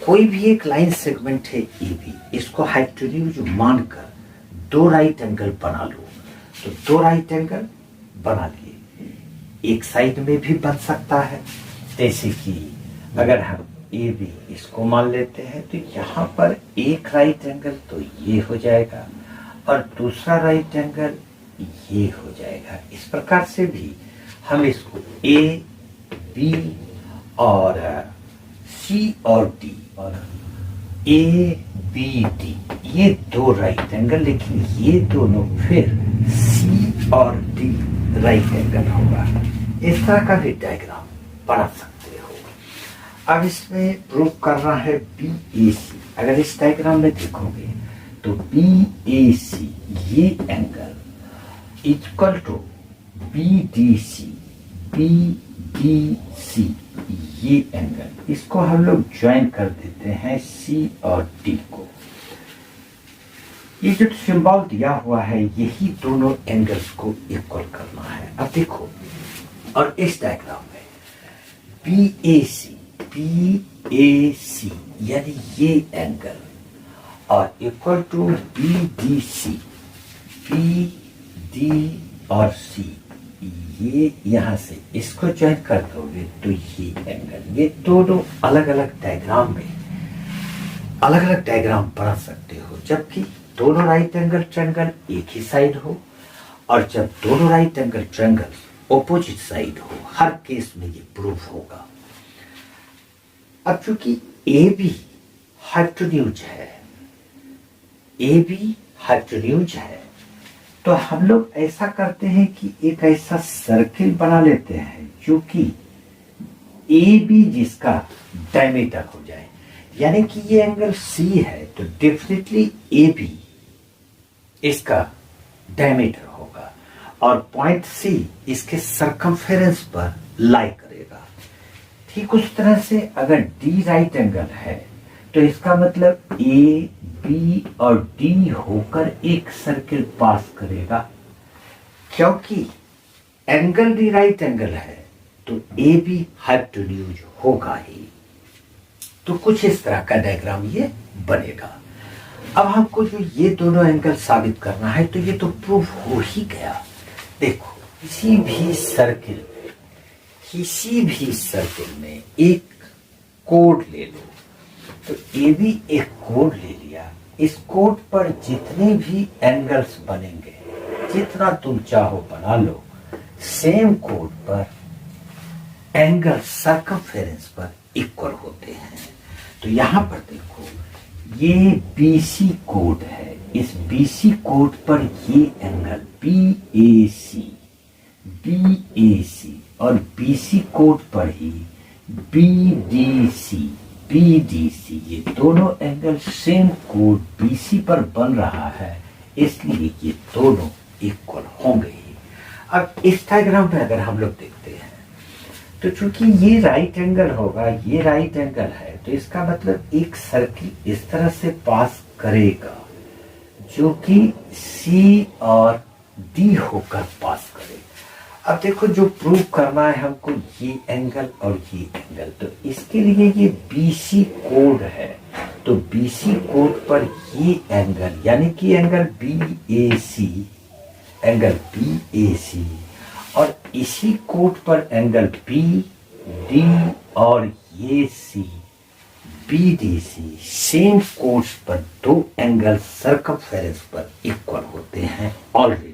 कोई भी एक लाइन सेगमेंट है ए बी, इसको हाइपोटेन्यूज मानकर दो राइट एंगल बना लो। तो दो राइट एंगल बना लिए, एक साइड में भी बन सकता है, जैसे कि अगर हम ए बी इसको मान लेते हैं तो यहाँ पर एक राइट एंगल तो ये हो जाएगा और दूसरा राइट एंगल ये हो जाएगा। इस प्रकार से भी हम इसको ए बी और सी और डी और ए बी डी, ये दो राइट एंगल, लेकिन ये दोनों फिर सी और डी राइट एंगल होगा। इस तरह का भी डायग्राम बना सकते हो। अब इसमें प्रूव करना है बी ए सी। अगर इस डायग्राम में देखोगे तो बी ए सी ये angle equal to B D C, B D C ये एंगल, इसको हम लोग ज्वाइन कर देते हैं सी और डी को। ये जो सिंबल दिया हुआ है यही दोनों एंगल्स को इक्वल करना है। अब देखो, और इस डायग्राम में बी ए सी यानी ये एंगल और equal to B D C, B D और सी, ये यहां से इसको ज्वाइन कर दोगे तो ये एंगल, ये दोनों अलग अलग डायग्राम में अलग अलग डायग्राम बना सकते हो, जबकि दोनों राइट एंगल ट्रायंगल एक ही साइड हो और जब दोनों right angle triangle opposite side हो, हर केस में ये प्रूफ होगा। अब चूंकि ए बी हाइपोटेन्यूज है, ए बी हाइपोटेन्यूज है, तो हम लोग ऐसा करते हैं कि एक ऐसा सर्किल बना लेते हैं जो कि ए बी जिसका डायमीटर हो जाए, यानी कि ये एंगल सी है तो डेफिनेटली ए बी इसका डायमीटर होगा और पॉइंट सी इसके सरकमफेरेंस पर लाई करेगा। ठीक उस तरह से अगर डी राइट एंगल है तो इसका मतलब ए बी और डी होकर एक सर्किल पास करेगा, क्योंकि एंगल डी राइट एंगल है तो ए बी हाइपोटेन्यूज होगा ही। तो कुछ इस तरह का डायग्राम ये बनेगा। अब हमको जो ये दोनों एंगल साबित करना है तो ये तो प्रूफ हो ही गया। देखो, किसी भी सर्किल में एक कोड ले लो, तो ए भी एक कोड ले लिया, इस कोड पर जितने भी एंगल्स बनेंगे, जितना तुम चाहो बना लो, सेम कोड पर एंगल सरकमफेरेंस पर इक्वल होते हैं। तो यहां पर देखो, ये बीसी कोड है, इस बीसी कोड पर ये एंगल बीएसी और बीसी कोड पर ही बीडीसी, ये दोनों एंगल सेम कोड बीसी पर बन रहा है, इसलिए ये दोनों इक्वल होंगे ही। अब इस डायग्राम पे अगर हम लोग देखते हैं तो चूंकि ये राइट एंगल होगा, ये राइट एंगल है, तो इसका मतलब एक सर्किल इस तरह से पास करेगा जो कि सी और डी होकर पास करेगा। अब देखो, जो प्रूव करना है हमको ये एंगल और ये एंगल, तो इसके लिए ये बीसी कोड है, तो बीसी कोड पर ये एंगल यानी कि एंगल बीएसी और इसी कोड पर एंगल बी डी और ये सी बीडीसी, सेम कोड्स पर दो एंगल सरकमफेरेंस पर इक्वल होते हैं ऑलरेडी।